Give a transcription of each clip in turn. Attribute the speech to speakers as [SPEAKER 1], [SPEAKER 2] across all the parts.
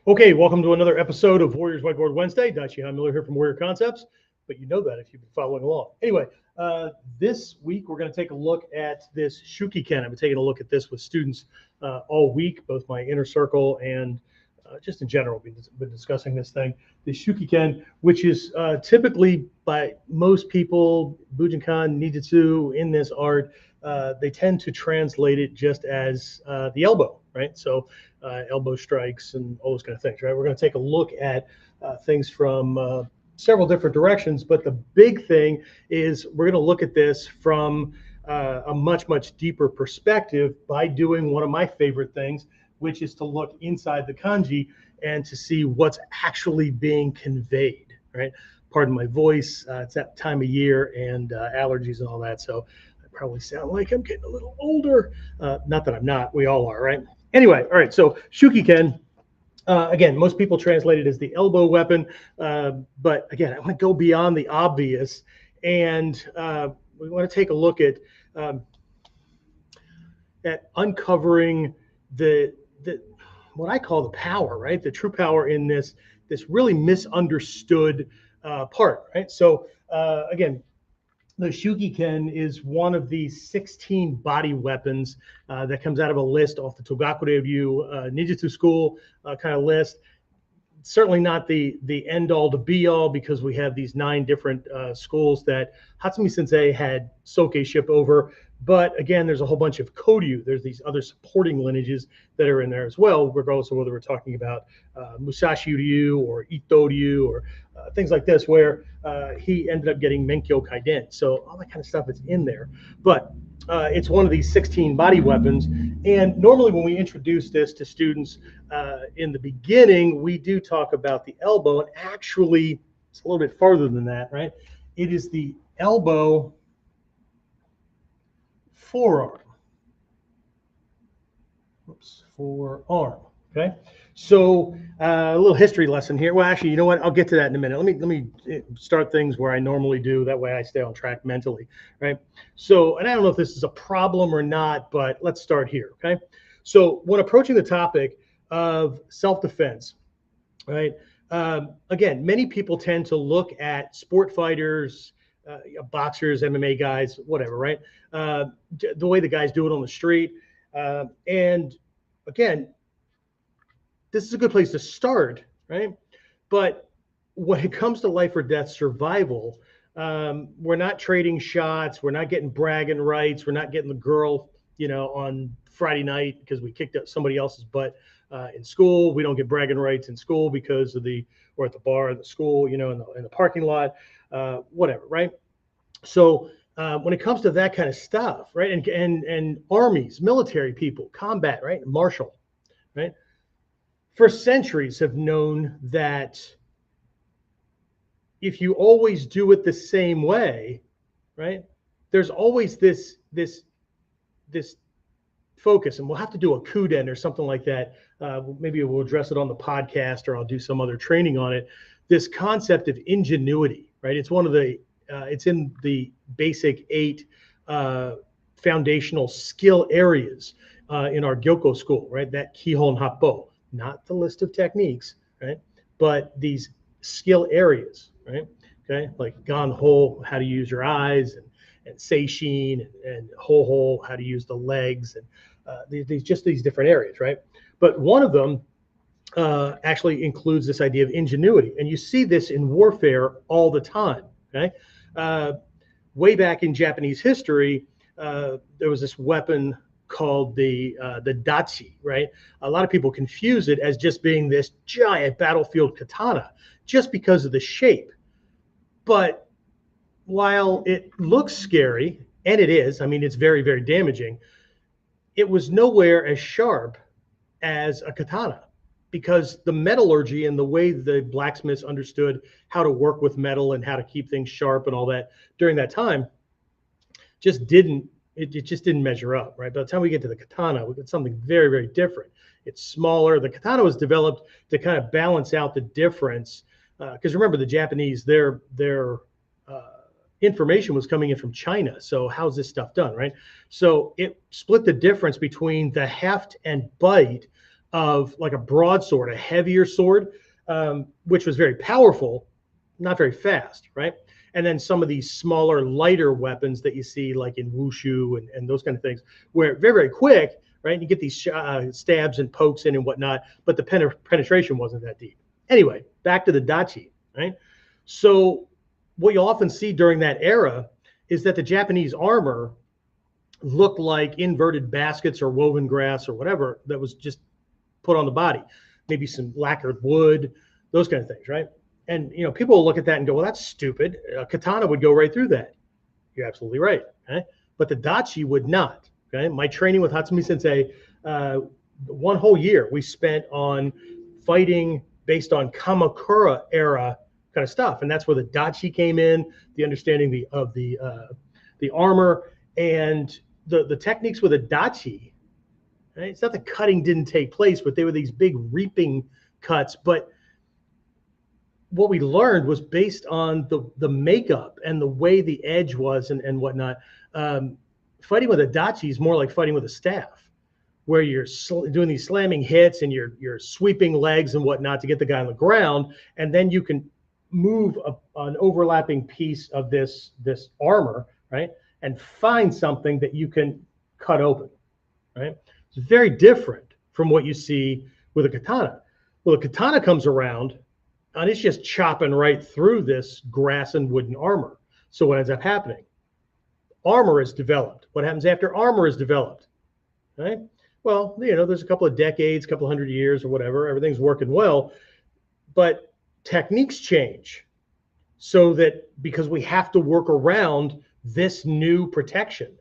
[SPEAKER 1] Okay, welcome to another episode of Warriors Whiteboard Wednesday. Daichi Miller here from Warrior Concepts, but you know that if you've been following along. Anyway, this week we're going to take a look at this Shuki-Ken. I've been taking a look at this with students all week, both my inner circle and just in general. We've been discussing this thing, the Shuki-Ken, which is typically by most people, Bujinkan, Nijutsu in this art, they tend to translate it just as the elbow, right? So elbow strikes and all those kind of things, right? We're going to take a look at things from several different directions, but the big thing is we're going to look at this from a much deeper perspective by doing one of my favorite things, which is to look inside the kanji and to see what's actually being conveyed, right? Pardon my voice, it's that time of year and allergies and all that, so I probably sound like I'm getting a little older. Not that I'm not, we all are, right? Anyway, all right, so Shuki-Ken, again, most people translate it as the elbow weapon, but again, I want to go beyond the obvious, and we want to take a look at uncovering the what I call the power, right? The true power in this really misunderstood part, right? So again, the Shuki-Ken is one of the 16 body weapons that comes out of a list off the Togakure Ryu Ninjutsu School kind of list. Certainly not the end all to be all, because we have these 9 different schools that Hatsumi Sensei had Soke ship over. But again, there's a whole bunch of Koryu. There's these other supporting lineages that are in there as well, regardless of whether we're talking about Musashi Ryu or Ito Ryu or things like this, where he ended up getting Menkyo Kaiden. So all that kind of stuff is in there. But it's one of these 16 body weapons. And normally when we introduce this to students in the beginning, we do talk about the elbow. And actually, it's a little bit farther than that, right? It is the elbow forearm. Oops, forearm. Okay. So a little history lesson here. Well, actually, you know what? I'll get to that in a minute. Let me start things where I normally do. That way I stay on track mentally, right? So, and I don't know if this is a problem or not, but let's start here, okay? So when approaching the topic of self-defense, right? Again, many people tend to look at sport fighters, boxers, MMA guys, whatever, right? The way the guys do it on the street. And again, this is a good place to start, right? But when it comes to life or death survival, we're not trading shots. We're not getting bragging rights. We're not getting the girl, on Friday night because we kicked up somebody else's butt in school. We don't get bragging rights in school because of or at the bar at the school, in the parking lot, whatever, right? So when it comes to that kind of stuff, right? And armies, military people, combat, right? Martial, right? For centuries have known that if you always do it the same way, right, there's always this focus, and we'll have to do a kuden or something like that. Maybe we'll address it on the podcast, or I'll do some other training on it. This concept of ingenuity, right? It's one of it's in the basic 8 foundational skill areas in our Gyoko school, right? That Kihon Happo. Not the list of techniques, right? But these skill areas, right? Okay, like Ganho, how to use your eyes, and Seishin, and Ho-Ho, how to use the legs, and these different areas, right? But one of them actually includes this idea of ingenuity, and you see this in warfare all the time, okay? Way back in Japanese history, there was this weapon called the dachi, right? A lot of people confuse it as just being this giant battlefield katana just because of the shape. But while it looks scary, and it is, I mean, it's very damaging, it was nowhere as sharp as a katana, because the metallurgy and the way the blacksmiths understood how to work with metal and how to keep things sharp and all that during that time just didn't measure up, right? By the time we get to the katana, we get something very different. It's smaller. The katana was developed to kind of balance out the difference, because remember, the Japanese, their information was coming in from China. So how's this stuff done, right? So it split the difference between the heft and bite of like a broadsword, a heavier sword, which was very powerful, not very fast, right? And then some of these smaller, lighter weapons that you see like in wushu and those kind of things, where very, very quick, right? And you get these stabs and pokes in and whatnot, but the penetration wasn't that deep. Anyway, back to the dachi, right? So what you'll often see during that era is that the Japanese armor looked like inverted baskets or woven grass or whatever that was just put on the body, maybe some lacquered wood, those kind of things, right? And people will look at that and go, well, that's stupid. A katana would go right through that. You're absolutely right. Okay? But the dachi would not. Okay. My training with Hatsumi Sensei, one whole year we spent on fighting based on Kamakura era kind of stuff, and that's where the dachi came in, the understanding of the armor and the techniques with a dachi. Right? It's not the cutting didn't take place, but they were these big reaping cuts. But what we learned was based on the makeup and the way the edge was and whatnot. Fighting with a dachi is more like fighting with a staff, where you're doing these slamming hits and you're sweeping legs and whatnot to get the guy on the ground, and then you can move an overlapping piece of this armor, right, and find something that you can cut open, right? It's very different from what you see with a katana. Well, a katana comes around and it's just chopping right through this grass and wooden armor. So what ends up happening? Armor is developed. What happens after armor is developed? Right? Well, there's a couple of decades, couple of 100 years or whatever. Everything's working well, but techniques change so that because we have to work around this new protection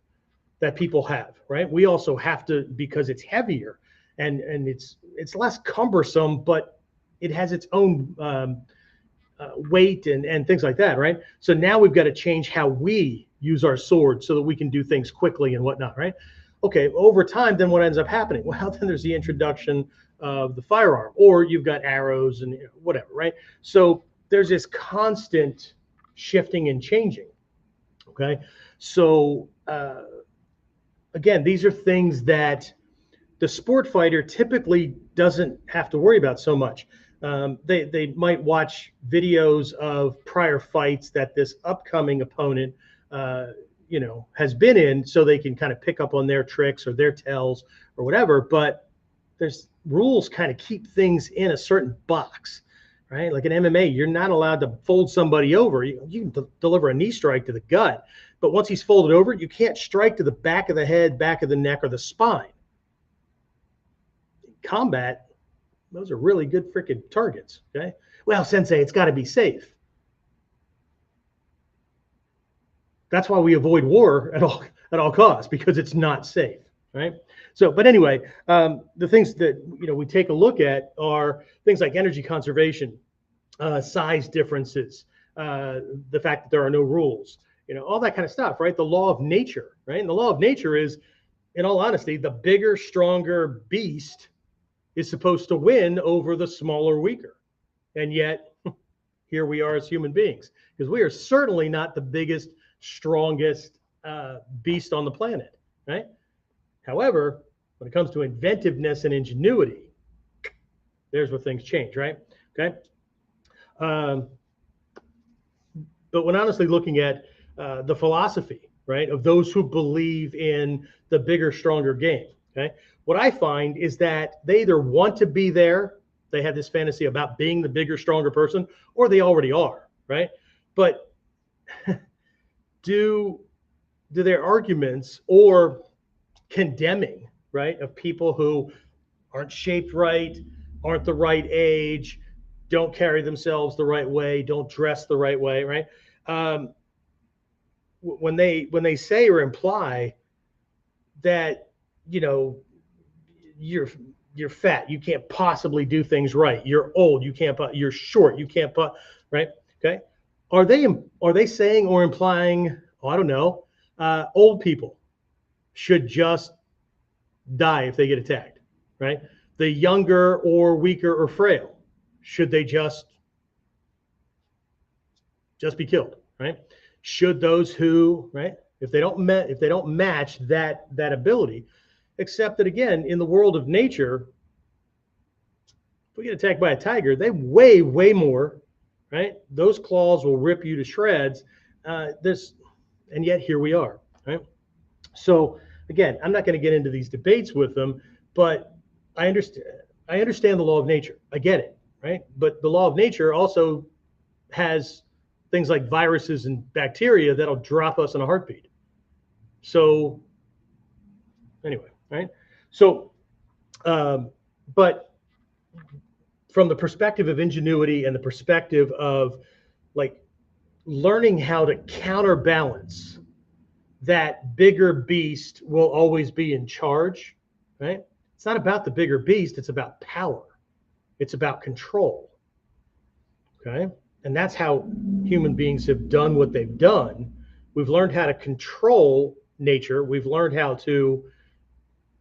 [SPEAKER 1] that people have, right? We also have to, because it's heavier and it's less cumbersome, but it has its own weight and things like that, right? So now we've got to change how we use our sword so that we can do things quickly and whatnot, right? Okay, over time, then what ends up happening? Well, then there's the introduction of the firearm, or you've got arrows and whatever, right? So there's this constant shifting and changing, okay? So again, these are things that the sport fighter typically doesn't have to worry about so much. They might watch videos of prior fights that this upcoming opponent has been in, so they can kind of pick up on their tricks or their tells or whatever. But there's rules kind of keep things in a certain box, right? Like in MMA, you're not allowed to fold somebody over. You can deliver a knee strike to the gut, but once he's folded over, you can't strike to the back of the head, back of the neck, or the spine. In combat, those are really good freaking targets, okay? Well, Sensei, it's got to be safe. That's why we avoid war at all costs, because it's not safe, right? So, but anyway, the things that we take a look at are things like energy conservation, size differences, the fact that there are no rules, all that kind of stuff, right? The law of nature, right? And the law of nature is, in all honesty, the bigger, stronger beast is supposed to win over the smaller, weaker. And yet, here we are as human beings, because we are certainly not the biggest, strongest beast on the planet, right? However, when it comes to inventiveness and ingenuity, there's where things change, right? Okay. But when honestly looking at the philosophy, right, of those who believe in the bigger, stronger game, okay, what I find is that they either want to be there, they have this fantasy about being the bigger, stronger person, or they already are, right? But do their arguments or condemning, right, of people who aren't shaped right, aren't the right age, don't carry themselves the right way, don't dress the right way, right? When they say or imply that you're fat, you can't possibly do things right, you're old, you're short, you can't right? Okay, are they saying or implying, I don't know, old people should just die if they get attacked, right? The younger or weaker or frail, should they just be killed, right? Should those who, right, if they don't match that ability, except that again, in the world of nature, we get attacked by a tiger, they weigh way more, right? Those claws will rip you to shreds. And yet here we are, right? So again, I'm not going to get into these debates with them, but I understand the law of nature. I get it, right? But the law of nature also has things like viruses and bacteria that'll drop us in a heartbeat. So anyway, right? So, but from the perspective of ingenuity and the perspective of like learning how to counterbalance, that bigger beast will always be in charge, right? It's not about the bigger beast, it's about power. It's about control. Okay? And that's how human beings have done what they've done. We've learned how to control nature. We've learned how to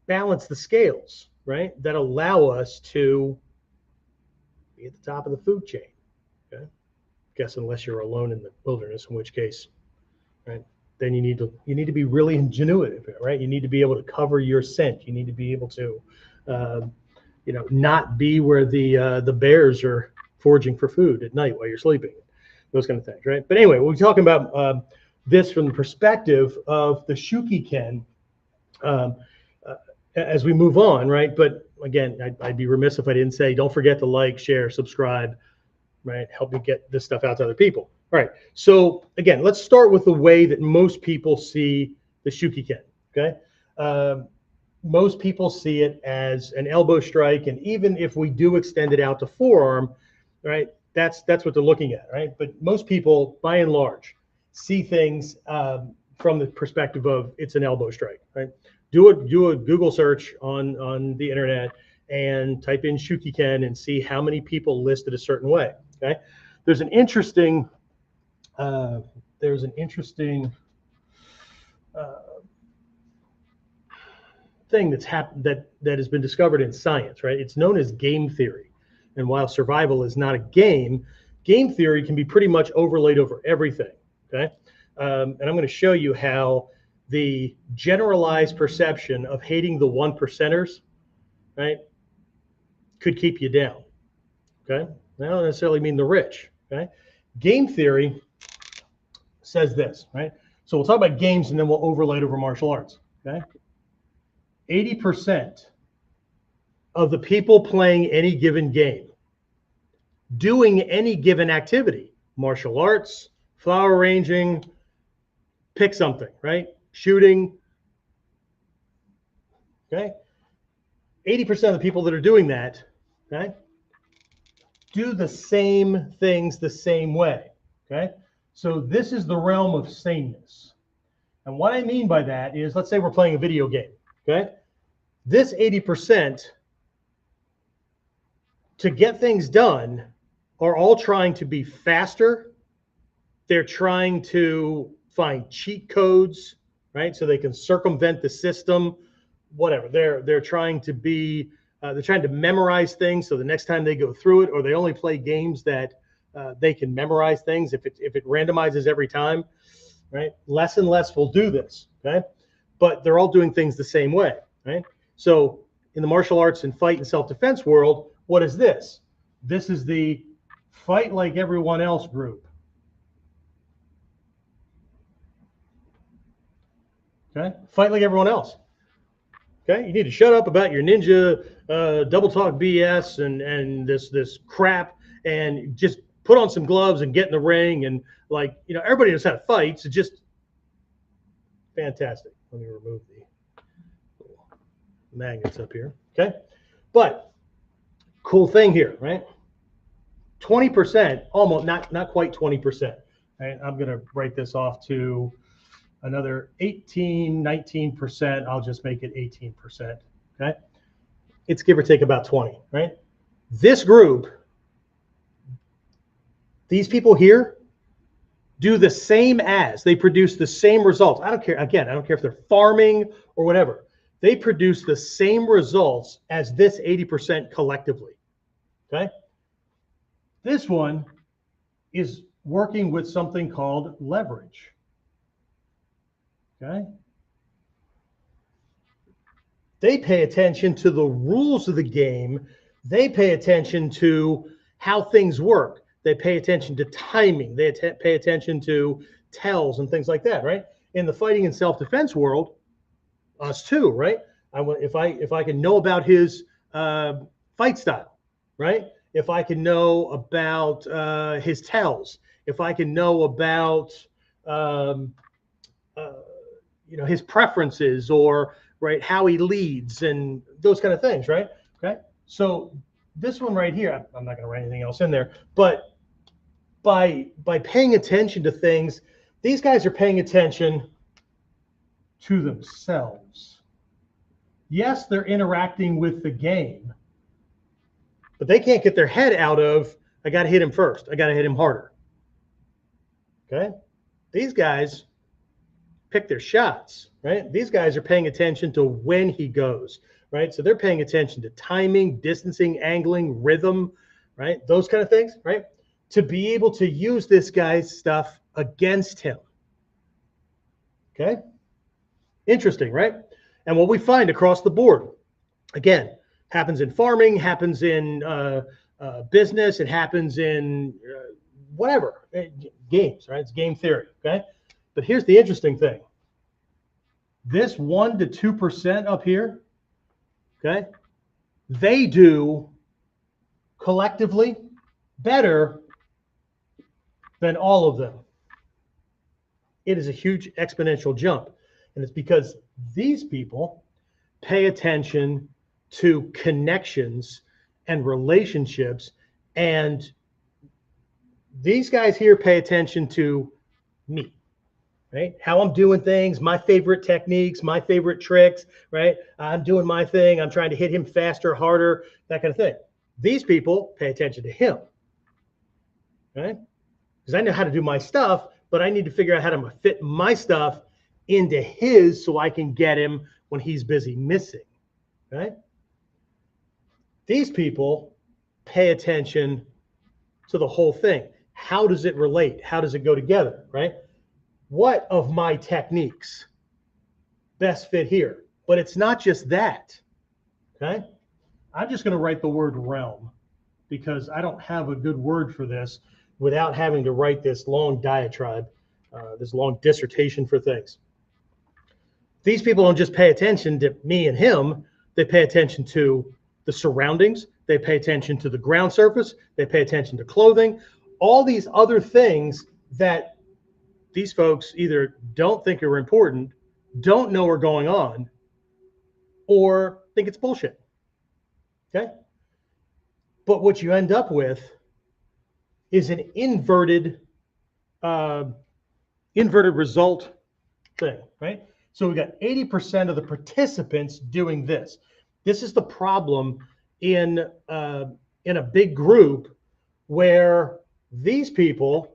[SPEAKER 1] balance the scales, right? That allow us to be at the top of the food chain. Okay? I guess unless you're alone in the wilderness, in which case, right? Then you need to be really ingenuitive, right? You need to be able to cover your scent. You need to be able to, not be where the bears are foraging for food at night while you're sleeping. Those kind of things, right? But anyway, we're talking about this from the perspective of the Shuki-Ken as we move on, right? But again, I'd be remiss if I didn't say, don't forget to like, share, subscribe, right? Help me get this stuff out to other people. All right. So again, let's start with the way that most people see the Shuki-Ken. Okay. Most people see it as an elbow strike, and even if we do extend it out to forearm, right? That's what they're looking at, right? But most people, by and large, see things from the perspective of it's an elbow strike, right? Do a Google search on the internet and type in Shuki-Ken and see how many people list it a certain way. Okay. There's an interesting thing that's happened that has been discovered in science, right? It's known as game theory. And while survival is not a game, game theory can be pretty much overlaid over everything. Okay. And I'm going to show you how the generalized perception of hating the 1%ers, right, could keep you down. Okay. I don't necessarily mean the rich. Okay. Game theory says this, right? So we'll talk about games and then we'll overlay it over martial arts. Okay. 80% of the people playing any given game, doing any given activity, martial arts, flower arranging, pick something, right? Shooting. Okay. 80% of the people that are doing that, okay, do the same things the same way. Okay. So this is the realm of sameness. And what I mean by that is, let's say we're playing a video game. Okay. This 80% to get things done are all trying to be faster. They're trying to find cheat codes, right? So they can circumvent the system, whatever. They're trying to be, they're trying to memorize things. So the next time they go through it, or they only play games that they can memorize things. If it randomizes every time, right? Less and less will do this, okay? But they're all doing things the same way, right? So in the martial arts and fight and self-defense world, what is this? This is the fight like everyone else group. Okay, fight like everyone else. Okay, you need to shut up about your ninja double talk BS and this crap, and just put on some gloves and get in the ring. And like, everybody knows how to fight. So just fantastic. Let me remove the magnets up here. Okay, but cool thing here, right? 20%, almost not quite 20%. Right? I'm gonna write this off to another 18, 19%. I'll just make it 18%. Okay, it's give or take about 20. Right? This group, these people here, do the same as, they produce the same results. I don't care. Again, I don't care if they're farming or whatever. They produce the same results as this 80% collectively. Okay. This one is working with something called leverage. Okay. They pay attention to the rules of the game They pay attention to how things work. They pay attention to timing. They pay attention to tells and things like that, right? In the fighting and self-defense world, us too, right? If I can know about his fight style, right? If I can know about his tells, if I can know about his preferences, or right, how he leads and those kind of things, right? Okay. So this one right here, I'm not going to write anything else in there, but by paying attention to things, these guys are paying attention to themselves. Yes, they're interacting with the game, but they can't get their head out of, I got to hit him first. I got to hit him harder. Okay. These guys pick their shots, right? These guys are paying attention to when he goes, right? So they're paying attention to timing, distancing, angling, rhythm, right? Those kind of things, right? To be able to use this guy's stuff against him. Okay. Interesting, right? And what we find across the board, again, happens in farming, happens in business, it happens in whatever, games, right? It's game theory, okay? But here's the interesting thing. This 1 to 2% up here, okay, they do collectively better than all of them. It is a huge exponential jump. And it's because these people pay attention to connections and relationships. And these guys here pay attention to me, right? How I'm doing things, my favorite techniques, my favorite tricks, right? I'm doing my thing. I'm trying to hit him faster, harder, that kind of thing. These people pay attention to him, right? Because I know how to do my stuff, but I need to figure out how to fit my stuff into his so I can get him when he's busy missing, right? These people pay attention to the whole thing. How does it relate? How does it go together, right? What of my techniques best fit here? But it's not just that, okay? I'm just going to write the word realm because I don't have a good word for this without having to write this long diatribe, this long dissertation for things. These people don't just pay attention to me and him. They pay attention to the surroundings. They pay attention to the ground surface. They pay attention to clothing. All these other things that these folks either don't think are important, don't know are going on, or think it's bullshit. Okay? But what you end up with is an inverted result thing, right? So we got 80% of the participants doing this. This is the problem in a big group where these people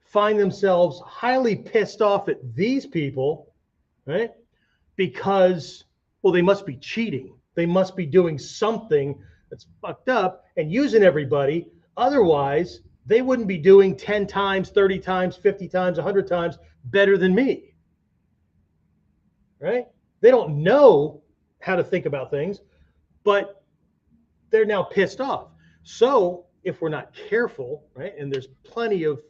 [SPEAKER 1] find themselves highly pissed off at these people, right? Because, well, they must be cheating. They must be doing something that's fucked up and using everybody. Otherwise, they wouldn't be doing 10 times, 30 times, 50 times, 100 times better than me. Right? They don't know how to think about things, but they're now pissed off. So if we're not careful, right, and there's plenty of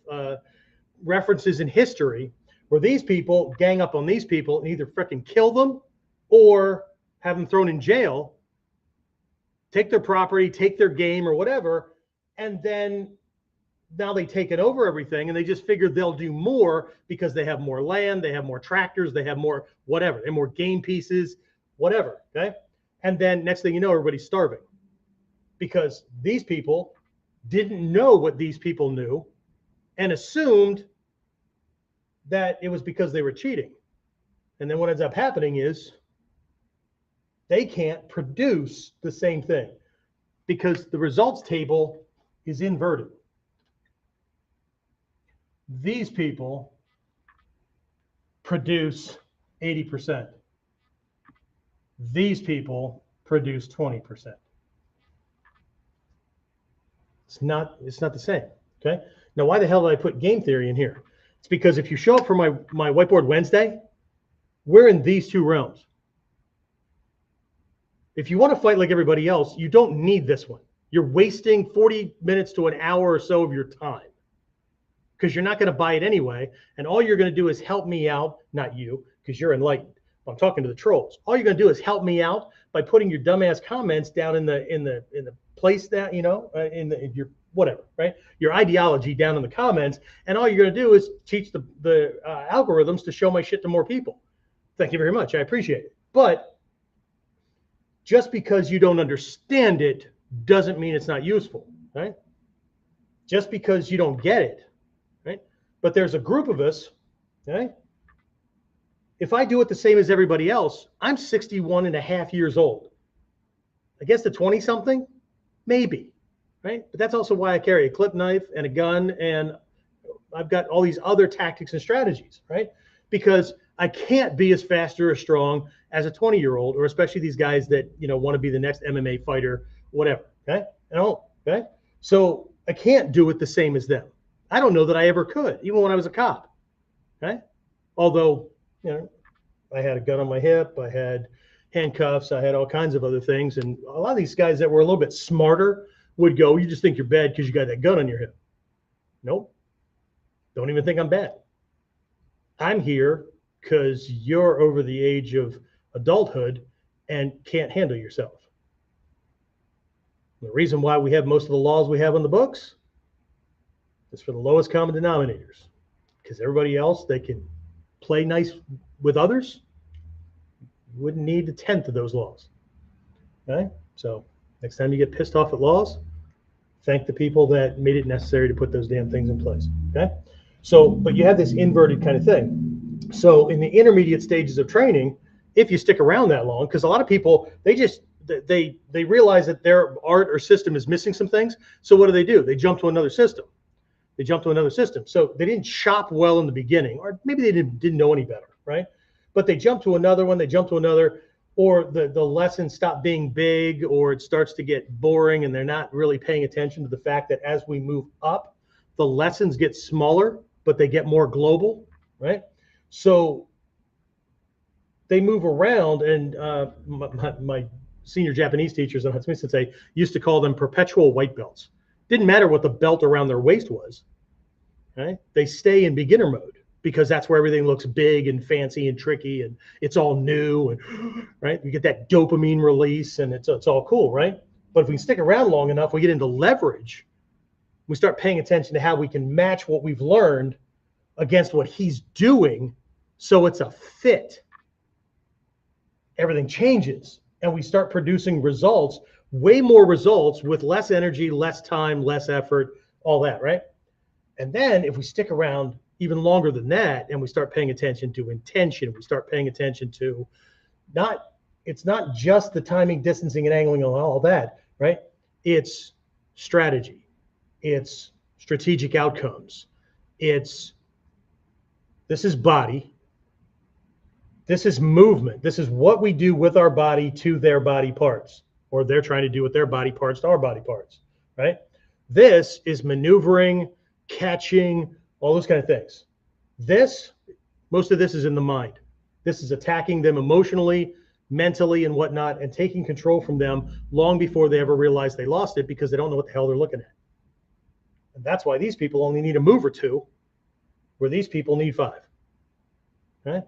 [SPEAKER 1] references in history where these people gang up on these people and either freaking kill them or have them thrown in jail, take their property, take their game or whatever, and then now they take it over everything and they just figure they'll do more because they have more land, they have more tractors, they have more whatever, and more game pieces, whatever, okay? And then next thing you know, everybody's starving because these people didn't know what these people knew and assumed that it was because they were cheating. And then what ends up happening is they can't produce the same thing because the results table is inverted. These people produce 80%. These people produce 20%. It's not the same, okay? Now, why the hell did I put game theory in here? It's because if you show up for my Whiteboard Wednesday, we're in these two realms. If you want to fight like everybody else, you don't need this one. You're wasting 40 minutes to an hour or so of your time because you're not going to buy it anyway. And all you're going to do is help me out, not you, because you're enlightened. I'm talking to the trolls. All you're going to do is help me out by putting your dumbass comments down in the place that, in your whatever, right? Your ideology down in the comments. And all you're going to do is teach the algorithms to show my shit to more people. Thank you very much. I appreciate it. But just because you don't understand it doesn't mean it's not useful, right? Just because you don't get it, right? But there's a group of us, right? If I do it the same as everybody else, I'm 61 and a half years old. I guess the 20-something, maybe, right? But that's also why I carry a clip knife and a gun, and I've got all these other tactics and strategies, right? Because I can't be as fast or as strong as a 20-year-old, or especially these guys that, want to be the next MMA fighter, whatever, okay? Okay? So I can't do it the same as them. I don't know that I ever could, even when I was a cop, okay? Although, I had a gun on my hip, I had handcuffs, I had all kinds of other things. And a lot of these guys that were a little bit smarter would go, you just think you're bad because you got that gun on your hip. Nope. Don't even think I'm bad. I'm here because you're over the age of adulthood and can't handle yourself. The reason why we have most of the laws we have on the books is for the lowest common denominators, because everybody else, they can play nice with others, wouldn't need a tenth of those laws. Okay? So next time you get pissed off at laws, thank the people that made it necessary to put those damn things in place. Okay? So, but you have this inverted kind of thing. So in the intermediate stages of training, if you stick around that long, because a lot of people, they realize that their art or system is missing some things. So what do? They jump to another system. So they didn't shop well in the beginning, or maybe they didn't know any better, right? But they jump to another one, or the lessons stop being big, or it starts to get boring and they're not really paying attention to the fact that as we move up, the lessons get smaller, but they get more global, right? So they move around, and my senior Japanese teachers on Hatsumi Sensei used to call them perpetual white belts. Didn't matter what the belt around their waist was, right? They stay in beginner mode because that's where everything looks big and fancy and tricky and it's all new, and right, you get that dopamine release and it's all cool, right? But if we stick around long enough, we get into leverage. We start paying attention to how we can match what we've learned against what he's doing, so it's a fit. Everything changes, and we start producing results, way more results with less energy, less time, less effort, all that, right? And then if we stick around even longer than that, and we start paying attention to intention, we start paying attention to it's not just the timing, distancing, and angling and all that, right? It's strategy. It's strategic outcomes. This is body. This is movement. This is what we do with our body to their body parts, or they're trying to do with their body parts to our body parts, right? This is maneuvering, catching, all those kind of things. Most of this is in the mind. This is attacking them emotionally, mentally, and whatnot, and taking control from them long before they ever realize they lost it, because they don't know what the hell they're looking at. And that's why these people only need a move or two, where these people need 5, right?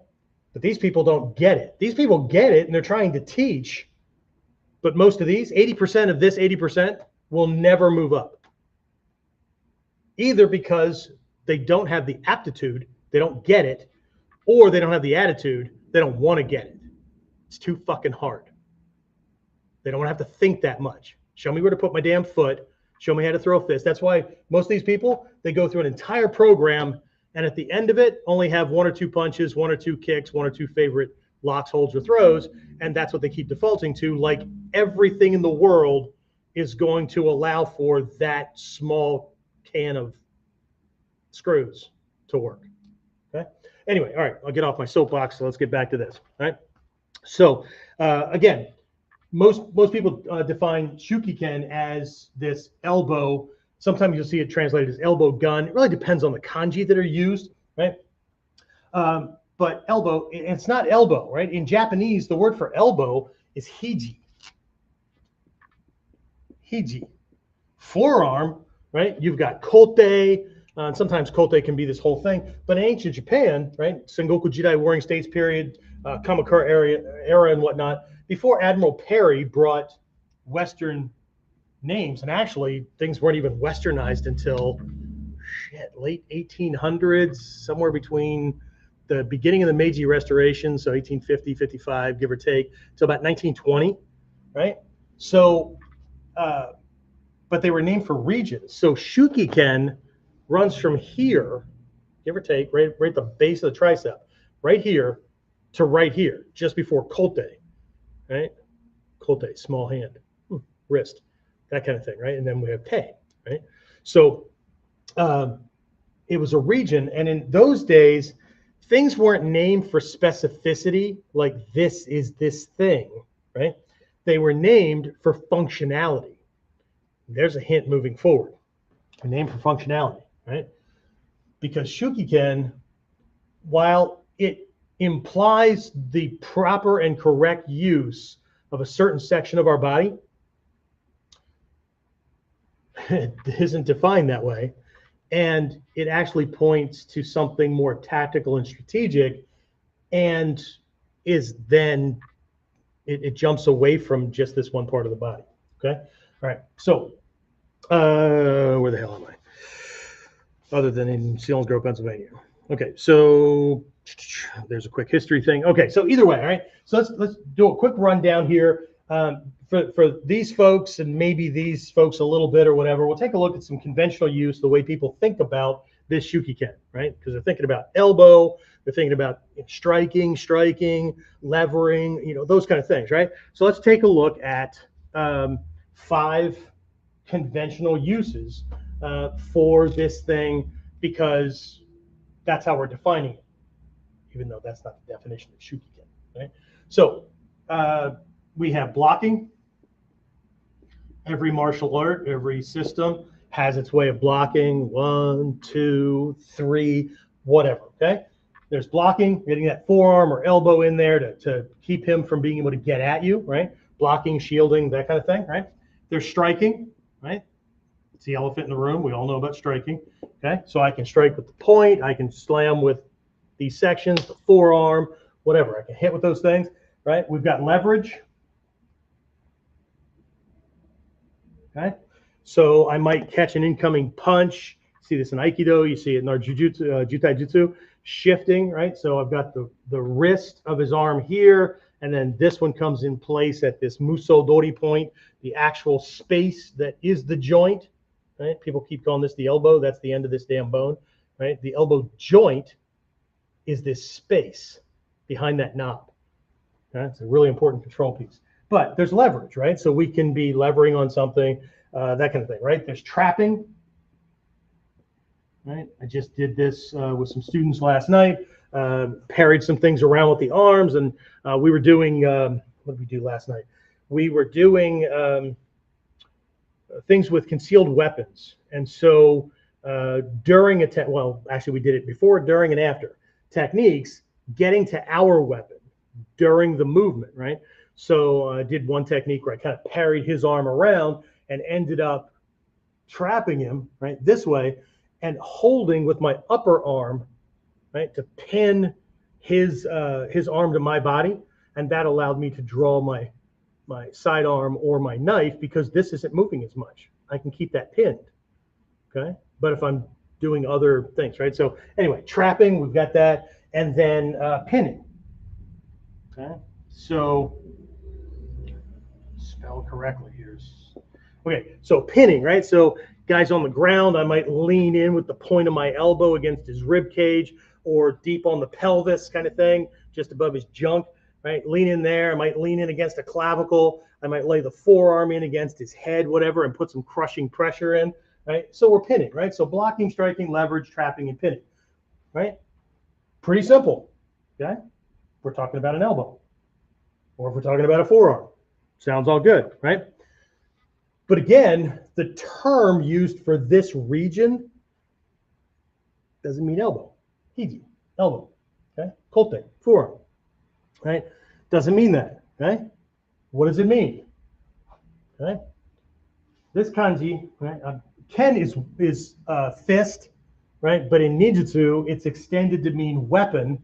[SPEAKER 1] But these people don't get it. These people get it, and they're trying to teach. But most of these, 80% of this 80% will never move up. Either because they don't have the aptitude, they don't get it, or they don't have the attitude, they don't want to get it. It's too fucking hard. They don't have to think that much. Show me where to put my damn foot. Show me how to throw a fist. That's why most of these people, they go through an entire program, and at the end of it, only have 1 or 2 punches, 1 or 2 kicks, 1 or 2 favorite locks, holds, or throws, and that's what they keep defaulting to, like everything in the world is going to allow for that small can of screws to work. Okay. Anyway, all right, I'll get off my soapbox. So let's get back to this. All right. So again, most people define Shuki-Ken as this elbow. Sometimes you'll see it translated as elbow gun. It really depends on the kanji that are used, right? But elbow, it's not elbow, right? In Japanese, the word for elbow is hiji, hiji. Forearm, right? You've got kote. Sometimes kote can be this whole thing, but in ancient Japan, right? Sengoku Jidai Warring States period, Kamakura era and whatnot, before Admiral Perry brought Western names, and actually things weren't even Westernized until late 1800s, somewhere between the beginning of the Meiji Restoration, so 1850, 55, give or take, till about 1920, right? So, but they were named for regions. So Shuki-Ken runs from here, give or take, right at the base of the tricep, right here to right here, just before kote, right? Kote, small hand, wrist, that kind of thing, right? And then we have te, right? So it was a region, and in those days, things weren't named for specificity, like this is this thing, right? They were named for functionality. There's a hint moving forward. A name for functionality, right? Because Shuki-Ken, while it implies the proper and correct use of a certain section of our body, it isn't defined that way. And it actually points to something more tactical and strategic, and is then it jumps away from just this one part of the body. Okay. All right. So where the hell am I? Other than in Selinsgrove, Pennsylvania. Okay. So there's a quick history thing. Okay. So either way, all right. So let's do a quick rundown here. For these folks and maybe these folks a little bit or whatever, we'll take a look at some conventional use, the way people think about this Shuki-Ken, right? Because they're thinking about elbow, they're thinking about striking, levering, those kind of things, right? So let's take a look at 5 conventional uses for this thing, because that's how we're defining it, even though that's not the definition of Shuki-Ken, right? So we have blocking. Every martial art, every system has its way of blocking. 1, 2, 3, whatever. Okay. There's blocking, getting that forearm or elbow in there to keep him from being able to get at you, right? Blocking, shielding, that kind of thing, right? There's striking, right? It's the elephant in the room. We all know about striking. Okay. So I can strike with the point. I can slam with these sections, the forearm, whatever. I can hit with those things, right? We've got leverage. Okay, so I might catch an incoming punch. See this in Aikido. You see it in our Jutai Jutsu, shifting, right? So I've got the wrist of his arm here, and then this one comes in place at this Muso Dori point, the actual space that is the joint, right? People keep calling this the elbow. That's the end of this damn bone, right? The elbow joint is this space behind that knob. It's a really important control piece. But there's leverage, right? So we can be levering on something, that kind of thing, right? There's trapping, right? I just did this with some students last night, parried some things around with the arms, and we were doing, what did we do last night? We were doing things with concealed weapons. And so during actually we did it before, during, and after techniques, getting to our weapon during the movement, right? So I did one technique where I kind of parried his arm around and ended up trapping him, right, this way, and holding with my upper arm, right, to pin his arm to my body, and that allowed me to draw my sidearm or my knife, because this isn't moving as much. I can keep that pinned, okay? But if I'm doing other things, right? So anyway, trapping, we've got that, and then pinning, okay? So spell correctly here. Okay, so pinning, right? So guys on the ground, I might lean in with the point of my elbow against his rib cage, or deep on the pelvis kind of thing, just above his junk, right? Lean in there. I might lean in against a clavicle. I might lay the forearm in against his head, whatever, and put some crushing pressure in, right? So we're pinning, right? So blocking, striking, leverage, trapping, and pinning, right? Pretty simple, okay? We're talking about an elbow, or if we're talking about a forearm. Sounds all good, right? But again, the term used for this region doesn't mean elbow. Hiji, elbow, okay? Kote, forearm, right? Doesn't mean that, okay? What does it mean, okay? this kanji, right? Ken is fist, right? But in ninjutsu, it's extended to mean weapon.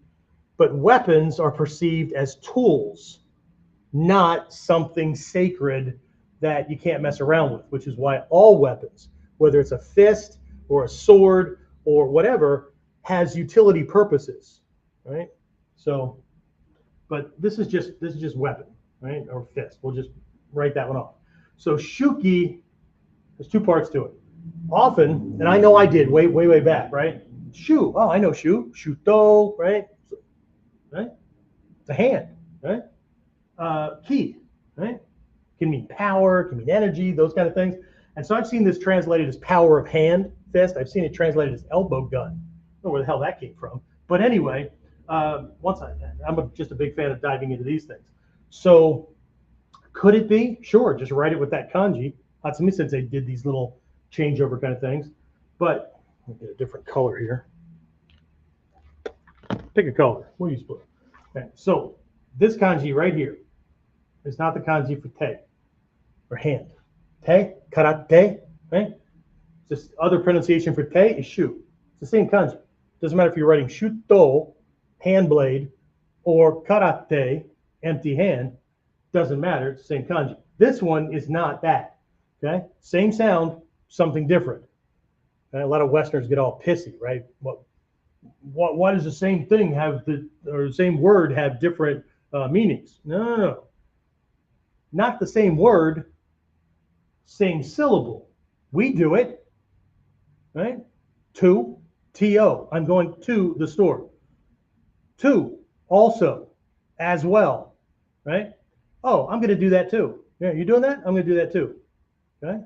[SPEAKER 1] But weapons are perceived as tools, not something sacred that you can't mess around with, which is why all weapons, whether it's a fist or a sword or whatever, has utility purposes, right? So, but this is just weapon, right? Or fist. We'll just write that one off. So Shuki, there's two parts to it. Often, and I know I did way back, right? Shu, oh, I know shu, shuto, right? Right? It's a hand, right? Ki, right? Can mean power, can mean energy, those kind of things. And so I've seen this translated as power of hand, fist. I've seen it translated as elbow gun. I don't know where the hell that came from. But anyway, I'm just a big fan of diving into these things. So could it be? Sure, just write it with that kanji. Hatsumi Sensei did these little changeover kind of things. But I'll get a different color here. Pick a color. What do you split? Okay, so this kanji right here is not the kanji for te or hand. Te, karate, right? Just other pronunciation for te is shu. It's the same kanji. Doesn't matter if you're writing shuto, hand blade, or karate, empty hand. Doesn't matter. It's the same kanji. This one is not that. Okay, same sound, something different. And a lot of Westerners get all pissy, right? Why does the same thing have the same word have different meanings? No. Not the same word, same syllable. We do it, right? To, T-O. I'm going to the store. To, also, as well, right? Oh, I'm going to do that too. Yeah, you doing that? I'm going to do that too. Okay?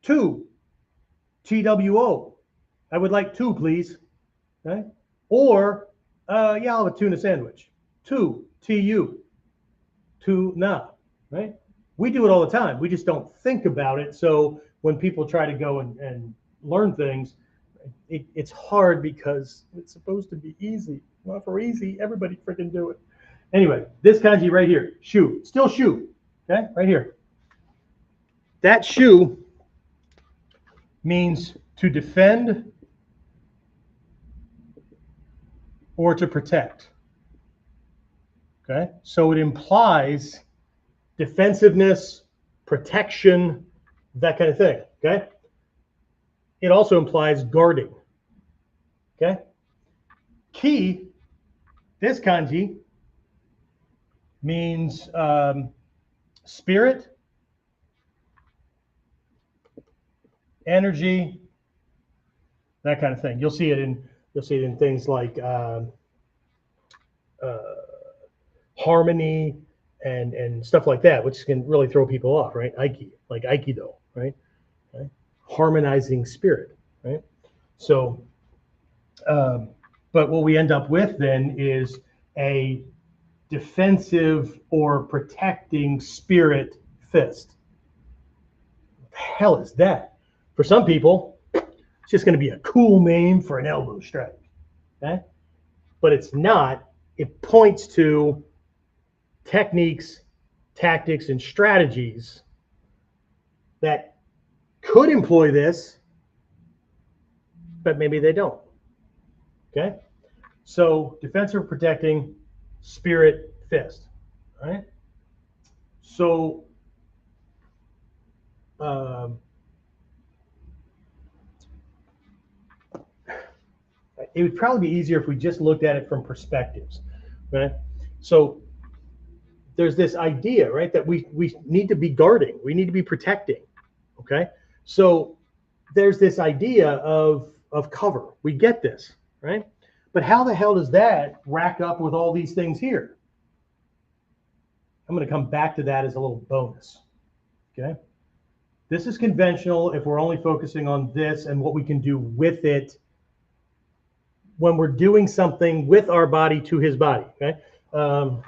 [SPEAKER 1] To, T-W-O. I would like two, please. Okay? Or, yeah, I'll have a tuna sandwich. To, T-U. Tuna, right? We do it all the time. We just don't think about it. So when people try to go and learn things, it's hard because it's supposed to be easy. Well, for easy, everybody freaking do it. Anyway, this kanji right here, shu, still shu, okay, right here. That shu means to defend or to protect. Okay, so it implies defensiveness, protection, that kind of thing. Okay, it also implies guarding. Okay, ki, this kanji means spirit, energy, that kind of thing. You'll see it in things like harmony and stuff like that, which can really throw people off, right? Aiki, like Aikido, right? Okay. Harmonizing spirit, right? So, but what we end up with then is a defensive or protecting spirit fist. What the hell is that? For some people, it's just going to be a cool name for an elbow strike, okay? But it's not. It points to techniques, tactics, and strategies that could employ this, but maybe they don't. Okay? So defensive, protecting, spirit, fist. All right? So it would probably be easier if we just looked at it from perspectives. Right? So there's this idea, right, that we need to be guarding, we need to be protecting. Okay? So there's this idea of cover. We get this, right? But how the hell does that rack up with all these things here? I'm going to come back to that as a little bonus. Okay? This is conventional if we're only focusing on this and what we can do with it when we're doing something with our body to his body. Okay? I'm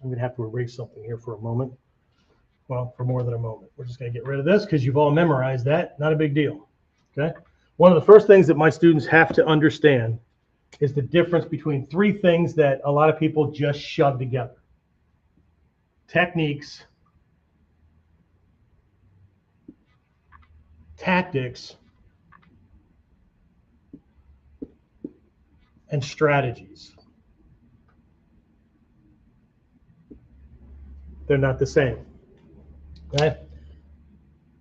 [SPEAKER 1] going to have to erase something here for a moment. Well, for more than a moment. We're just going to get rid of this because you've all memorized that. Not a big deal. Okay? One of the first things that my students have to understand is the difference between three things that a lot of people just shove together. Techniques, tactics, and strategies. They're not the same. Okay?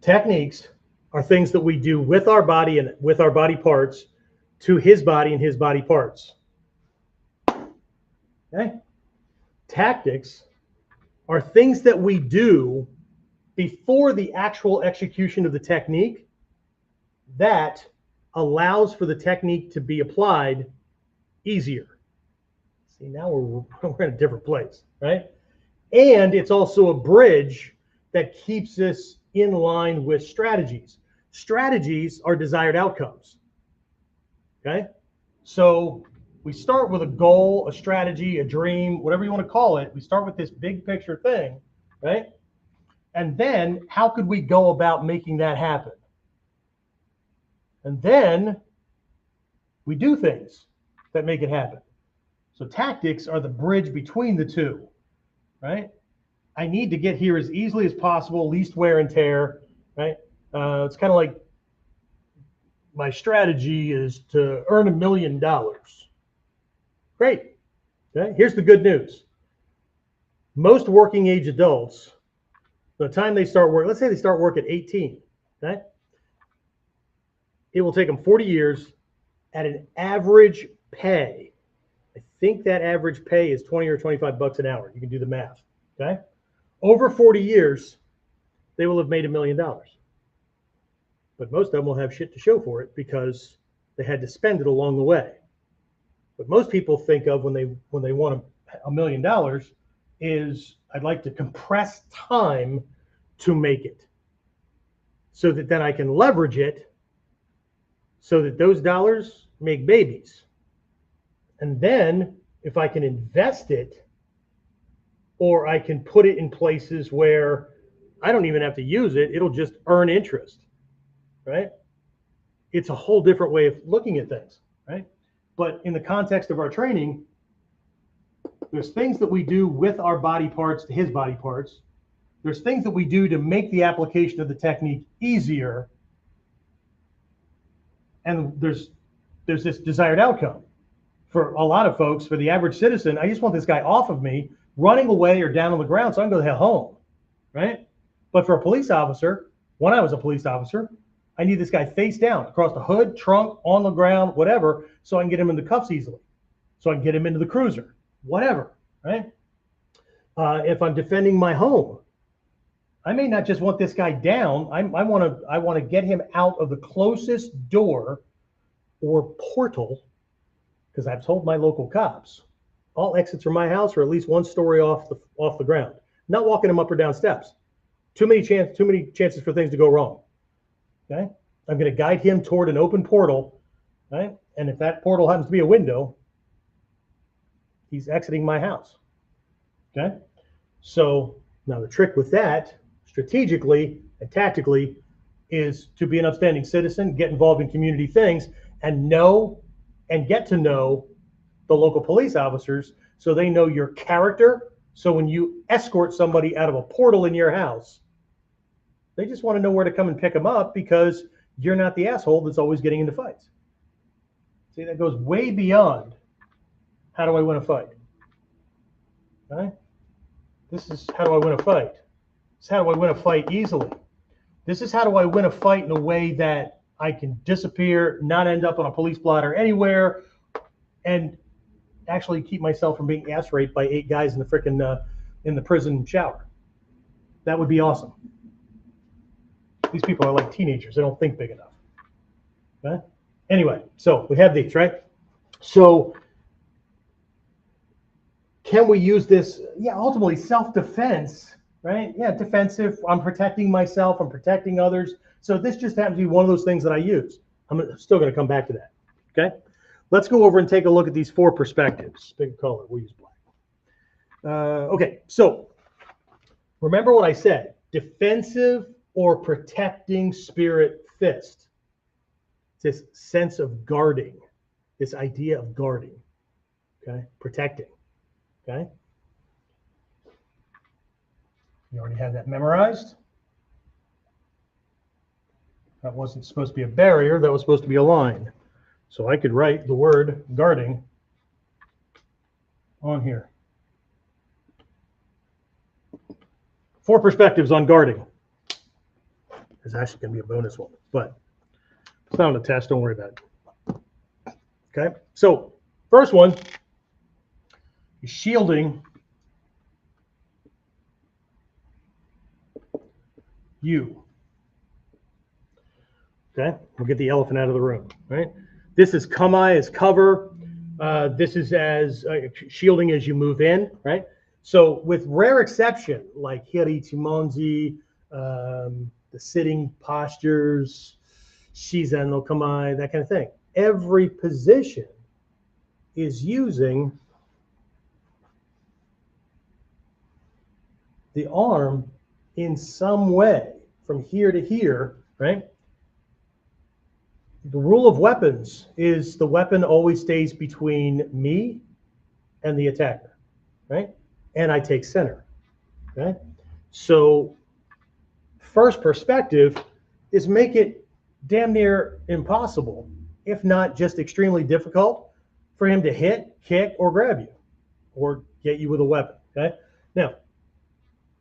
[SPEAKER 1] Techniques are things that we do with our body and with our body parts to his body and his body parts. Okay? Tactics are things that we do before the actual execution of the technique that allows for the technique to be applied easier. See, now we're in a different place, right? And it's also a bridge that keeps us in line with strategies. Strategies are desired outcomes. Okay? So we start with a goal, a strategy, a dream, whatever you want to call it. We start with this big picture thing, right? And then how could we go about making that happen? And then we do things that make it happen. So tactics are the bridge between the two, right? I need to get here as easily as possible, least wear and tear, right? It's kind of like my strategy is to earn $1 million. Great. Okay. Here's the good news. Most working age adults, by the time they start work, let's say they start work at 18, okay? It will take them 40 years at an average pay. I think that average pay is 20 or 25 bucks an hour. You can do the math, okay? Over 40 years, they will have made $1 million. But most of them will have shit to show for it because they had to spend it along the way. What most people think of when they want $1 million is, I'd like to compress time to make it so that then I can leverage it so that those dollars make babies. And then if I can invest it, or I can put it in places where I don't even have to use it, it'll just earn interest, right? It's a whole different way of looking at things, right? But in the context of our training, there's things that we do with our body parts to his body parts. There's things that we do to make the application of the technique easier. And there's this desired outcome. For a lot of folks, for the average citizen, I just want this guy off of me, running away or down on the ground so I can go the hell home, right? But for a police officer, when I was a police officer, I need this guy face down across the hood, trunk, on the ground, whatever, so I can get him into cuffs easily, so I can get him into the cruiser, whatever, right? If I'm defending my home, I may not just want this guy down. I want to get him out of the closest door or portal, because I've told my local cops, all exits from my house are at least 1 story off the ground. Not walking him up or down steps. Too many chances for things to go wrong. Okay, I'm going to guide him toward an open portal, right? And if that portal happens to be a window, he's exiting my house. Okay, so now the trick with that, strategically and tactically, is to be an upstanding citizen, get involved in community things, and know and get to know the local police officers so they know your character. So when you escort somebody out of a portal in your house, they just want to know where to come and pick them up because you're not the asshole that's always getting into fights. See, that goes way beyond how do I win a fight. Right? This is how do I win a fight. This is how do I win a fight easily. This is how do I win a fight in a way that I can disappear, not end up on a police blotter anywhere, and actually keep myself from being ass raped by 8 guys in the frickin' in the prison shower. That would be awesome. These people are like teenagers. They don't think big enough. Okay? Anyway, so we have these, right? So can we use this? Yeah, ultimately self-defense, right? Yeah, defensive. I'm protecting myself. I'm protecting others. So this just happens to be one of those things that I use. I'm still going to come back to that. Okay? Let's go over and take a look at these 4 perspectives. Big color. We'll use black. Okay, so remember what I said. Defensive or protecting spirit fist. It's this sense of guarding, this idea of guarding, okay? Protecting, okay? You already have that memorized. That wasn't supposed to be a barrier, that was supposed to be a line. So I could write the word guarding on here. 4 perspectives on guarding. There's actually going to be a bonus one, but it's not on the test, don't worry about it. Okay, so first one is shielding you. Okay, we'll get the elephant out of the room, right? This is kami, as cover. This is as shielding as you move in, right? So with rare exception, like hirichimonji, the sitting postures, shizen no kami, that kind of thing. Every position is using the arm in some way from here to here, right? The rule of weapons is the weapon always stays between me and the attacker, right? And I take center, okay? So first perspective is make it damn near impossible, if not just extremely difficult, for him to hit, kick, or grab you, or get you with a weapon, okay? Now,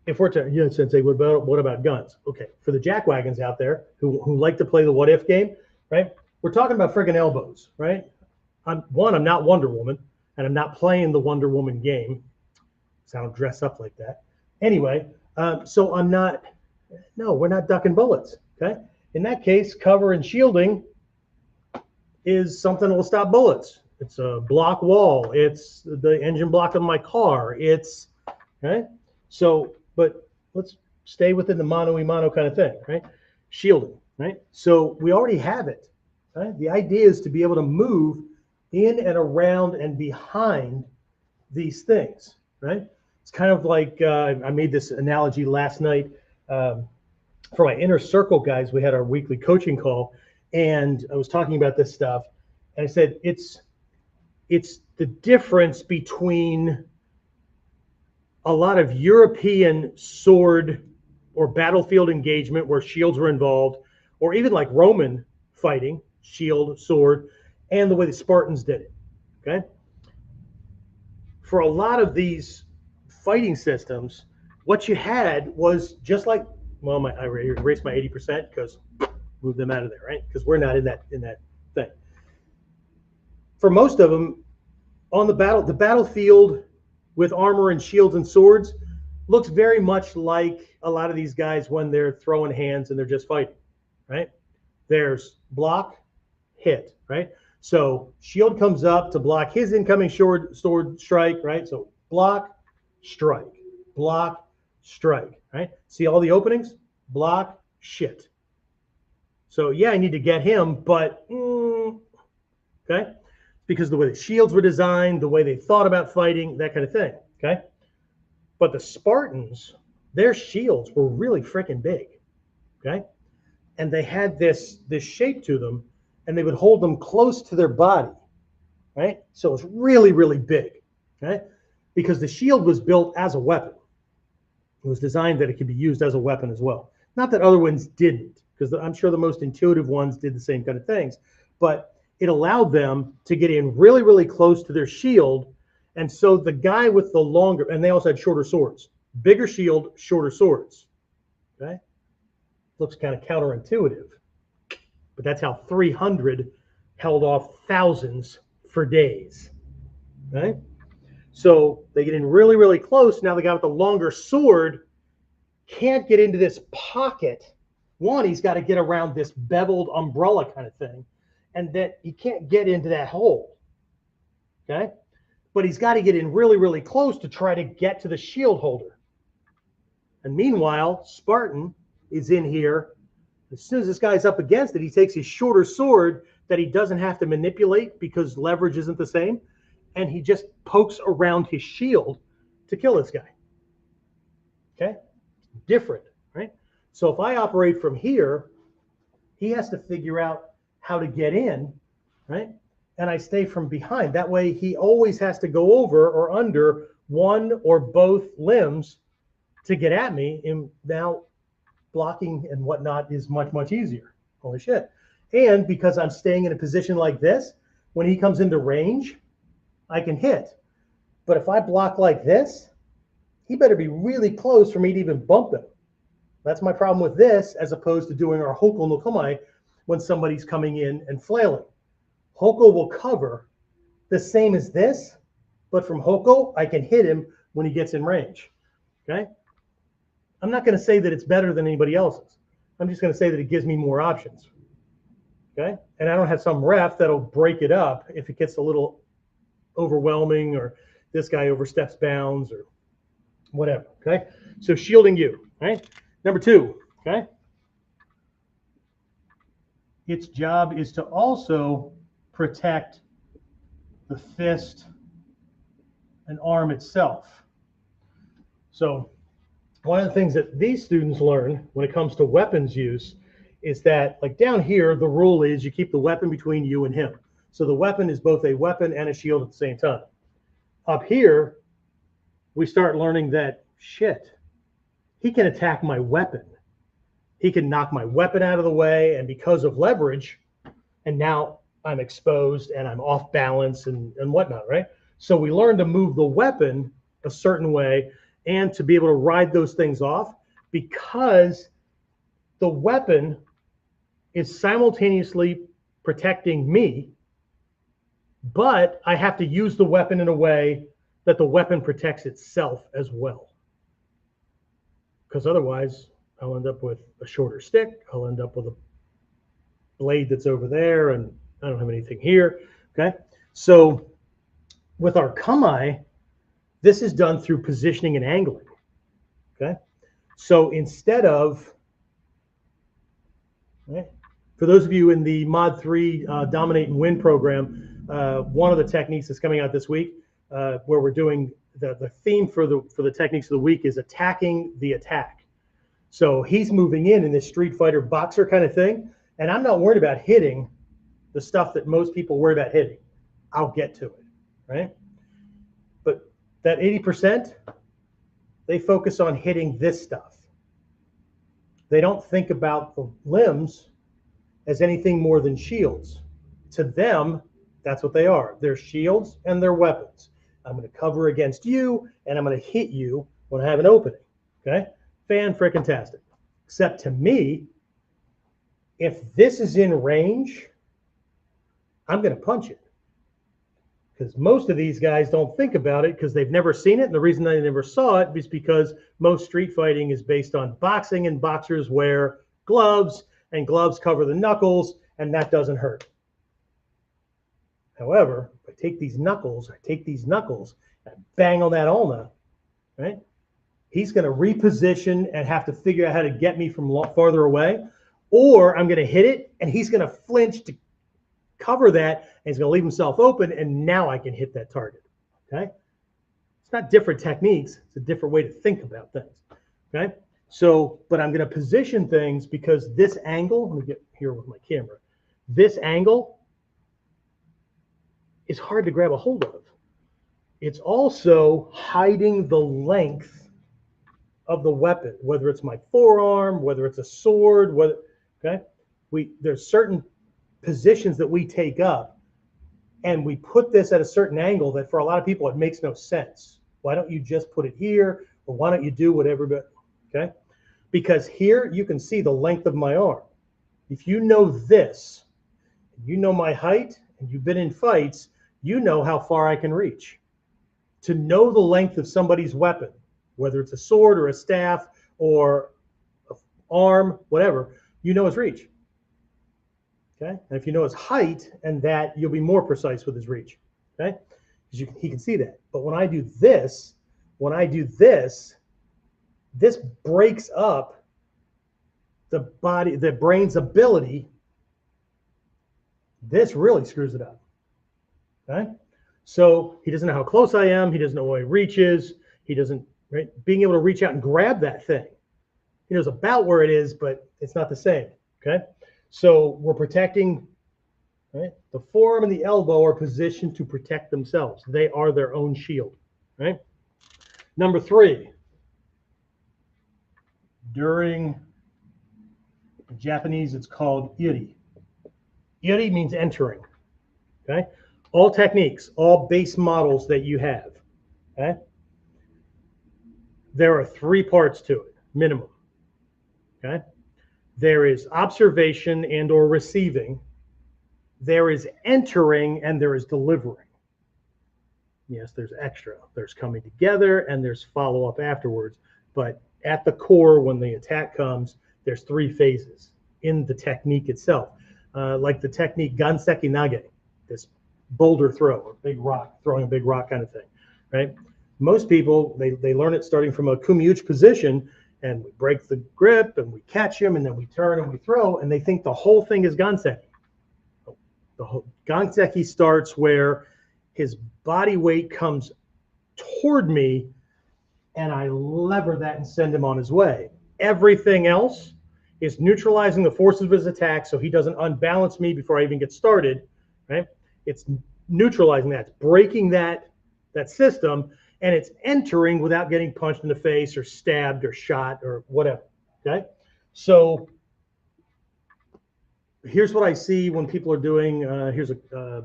[SPEAKER 1] if we're to, yeah, Sensei, what about guns? Okay, for the jackwagons out there who like to play the what if game, right? We're talking about friggin' elbows, right? I'm not Wonder Woman, and I'm not playing the Wonder Woman game, so I don't dress up like that. Anyway, so I'm not, no, we're not ducking bullets, okay? In that case, cover and shielding is something that will stop bullets. It's a block wall. It's the engine block of my car. It's, okay? So, but let's stay within the mano-a-mano kind of thing, right? Shielding, right? So we already have it, right? The idea is to be able to move in and around and behind these things, right? It's kind of like, I made this analogy last night for my inner circle guys. We had our weekly coaching call, and I was talking about this stuff, and I said, it's the difference between a lot of European sword or battlefield engagement where shields were involved, or even like Roman fighting, shield, sword, and the way the Spartans did it, okay? For a lot of these fighting systems, what you had was just like, well, I erased my 80% because move them out of there, right? Because we're not in that thing. For most of them, on the battlefield with armor and shields and swords looks very much like a lot of these guys when they're throwing hands and they're just fighting, right? There's block, hit, right? So shield comes up to block his incoming sword strike, right? So block, strike, right? See all the openings? Block, shit. So yeah, I need to get him, but okay? Because the way the shields were designed, the way they thought about fighting, that kind of thing, okay? But the Spartans, their shields were really freaking big, okay? And they had this shape to them, and they would hold them close to their body, right? So it's really, really big, okay? Because the shield was built as a weapon. It was designed that it could be used as a weapon as well. Not that other ones didn't, because I'm sure the most intuitive ones did the same kind of things, but it allowed them to get in really, really close to their shield. And so the guy with the longer, and they also had shorter swords, bigger shield, shorter swords, okay? Looks kind of counterintuitive, but that's how 300 held off thousands for days, right? So they get in really, really close. Now the guy with the longer sword can't get into this pocket. One, he's got to get around this beveled umbrella kind of thing, and that he can't get into that hole, okay? But he's got to get in really, really close to try to get to the shield holder. And meanwhile, Spartan is in here. As soon as this guy's up against it, he takes his shorter sword that he doesn't have to manipulate because leverage isn't the same, and he just pokes around his shield to kill this guy, okay? Different, right? So if I operate from here, he has to figure out how to get in, right? And I stay from behind. That way he always has to go over or under one or both limbs to get at me. And now blocking and whatnot is much, much easier, Holy shit. And because I'm staying in a position like this, when he comes into range, I can hit. But if I block like this, he better be really close for me to even bump him. That's my problem with this, as opposed to doing our hoko no kamae when somebody's coming in and flailing. Hoko will cover the same as this, but from hoko, I can hit him when he gets in range. Okay? I'm not going to say that it's better than anybody else's. I'm just going to say that it gives me more options. Okay? And I don't have some ref that'll break it up if it gets a little overwhelming or this guy oversteps bounds or whatever. Okay? So shielding you. Right? Number 2. Okay? Its job is to also protect the fist and arm itself. So one of the things that these students learn when it comes to weapons use is that, like down here, the rule is you keep the weapon between you and him. So the weapon is both a weapon and a shield at the same time. Up here, we start learning that, shit, he can attack my weapon. He can knock my weapon out of the way, and because of leverage, and now I'm exposed and I'm off balance and whatnot, right? So we learn to move the weapon a certain way and to be able to ride those things off, because the weapon is simultaneously protecting me, but I have to use the weapon in a way that the weapon protects itself as well. Because otherwise, I'll end up with a shorter stick. I'll end up with a blade that's over there, and I don't have anything here. Okay, so with our kamae, this is done through positioning and angling. Okay, so instead of, for those of you in the Mod 3 Dominate and Win program, one of the techniques that's coming out this week, where we're doing the theme for the techniques of the week is attacking the attack. So he's moving in this Street Fighter boxer kind of thing, and I'm not worried about hitting the stuff that most people worry about hitting. I'll get to it, right? But that 80%, they focus on hitting this stuff. They don't think about the limbs as anything more than shields. To them, that's what they are. They're shields and they're weapons. I'm going to cover against you, and I'm going to hit you when I have an opening. Okay? Fan-frickin-tastic. Except to me, if this is in range, I'm going to punch it. Because most of these guys don't think about it because they've never seen it. And the reason they never saw it is because most street fighting is based on boxing, and boxers wear gloves, and gloves cover the knuckles, and that doesn't hurt. However, if I take these knuckles, and bang on that ulna, right? He's going to reposition and have to figure out how to get me from farther away, or I'm going to hit it, and he's going to flinch to cover that, and he's going to leave himself open, and now I can hit that target. Okay? It's not different techniques. It's a different way to think about things. Okay? So, but I'm going to position things because this angle, let me get here with my camera. This angle is hard to grab a hold of. It's also hiding the length of the weapon, whether it's my forearm, whether it's a sword, whether, okay? There's certain positions that we take up, and we put this at a certain angle that for a lot of people, it makes no sense. Why don't you just put it here? Or why don't you do whatever, okay? Because here you can see the length of my arm. If you know this, you know my height, and you've been in fights, you know how far I can reach. To know the length of somebody's weapon, whether it's a sword or a staff or an arm, whatever, you know his reach. Okay, and if you know his height and that, you'll be more precise with his reach. Okay, because he can see that. But when I do this, this breaks up the brain's ability. This really screws it up. Okay, so he doesn't know how close I am. He doesn't know where he reaches. He doesn't, right? Being able to reach out and grab that thing. He knows about where it is, but it's not the same. Okay. So we're protecting, right? The forearm and the elbow are positioned to protect themselves. They are their own shield, right? Number 3, during In Japanese, it's called iri. Iri means entering. Okay? All techniques, all base models that you have. Okay? There are 3 parts to it, minimum. Okay? There is observation and or receiving. There is entering and there is delivering. Yes, there's extra. There's coming together and there's follow-up afterwards. But at the core, when the attack comes, there's 3 phases in the technique itself. Like the technique ganseki nage, this boulder throw, or big rock, throwing a big rock kind of thing, right? Most people, they learn it starting from a kumiuchi position, and we break the grip and we catch him and then we turn and we throw, and they think the whole thing is ganseki. The whole ganseki starts where his body weight comes toward me and I lever that and send him on his way. Everything else is neutralizing the force of his attack so he doesn't unbalance me before I even get started, right? It's neutralizing that, it's breaking that system, and it's entering without getting punched in the face or stabbed or shot or whatever, okay? So here's what I see when people are doing, here's a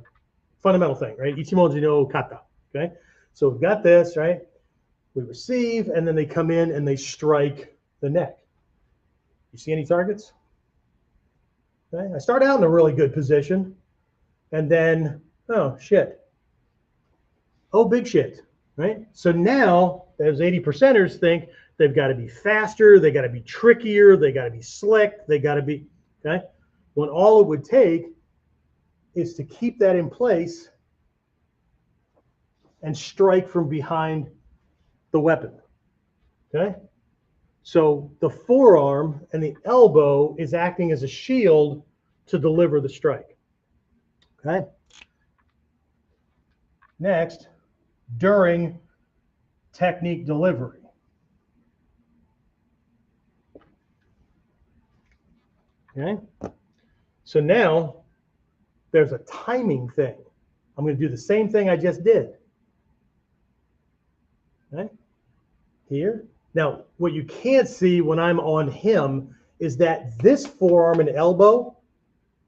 [SPEAKER 1] fundamental thing, right? Ichimoji no kata, okay? So we've got this, right? We receive, and then they come in and they strike the neck. You see any targets? Okay. I start out in a really good position, and then, oh, shit. Oh, big shit, right? So now those 80%ers think they've got to be faster, they got to be trickier, they got to be slick, they got to be, okay? When all it would take is to keep that in place and strike from behind the weapon, okay? So the forearm and the elbow is acting as a shield to deliver the strike, okay? Next, during technique delivery. Okay? So now there's a timing thing. I'm going to do the same thing I just did. Okay? Here. Now, what you can't see when I'm on him is that this forearm and elbow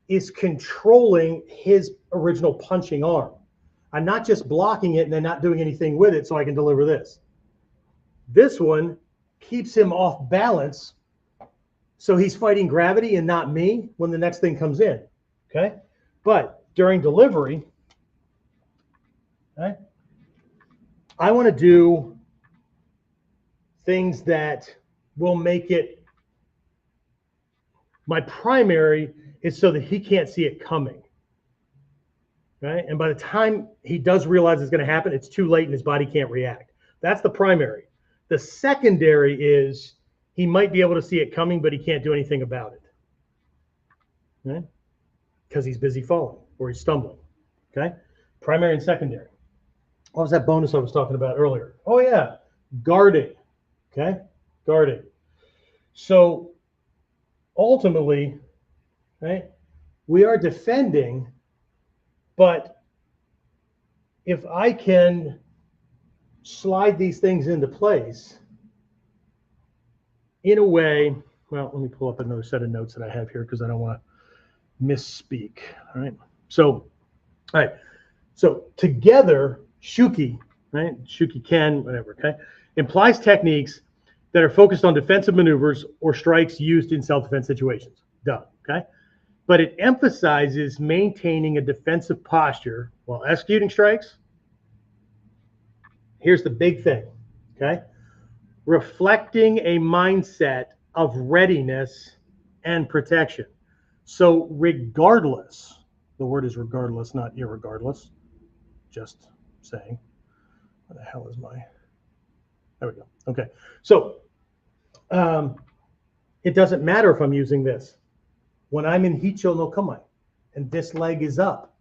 [SPEAKER 1] is controlling his original punching arm. I'm not just blocking it and then not doing anything with it so I can deliver this. This one keeps him off balance, so he's fighting gravity and not me when the next thing comes in, okay? But during delivery, okay, I want to do things that will make it, my primary is so that he can't see it coming. Right? And by the time he does realize it's going to happen, it's too late and his body can't react. That's the primary. The secondary is he might be able to see it coming, but he can't do anything about it. Right? Because he's busy falling or he's stumbling. Okay? Primary and secondary. What was that bonus I was talking about earlier? Oh, yeah. Guarding. Okay? Guarding. So ultimately, right, we are defending. But if I can slide these things into place in a way, well, let me pull up another set of notes that I have here because I don't want to misspeak. All right. So, all right. So together, Shuki, right? Shuki-Ken, whatever, okay, implies techniques that are focused on defensive maneuvers or strikes used in self-defense situations. Duh, okay? But it emphasizes maintaining a defensive posture while executing strikes. Here's the big thing, okay? Reflecting a mindset of readiness and protection. So regardless, the word is regardless, not irregardless, just saying. What the hell is my, there we go, okay. So it doesn't matter if I'm using this. When I'm in Hicho no Kamae and this leg is up,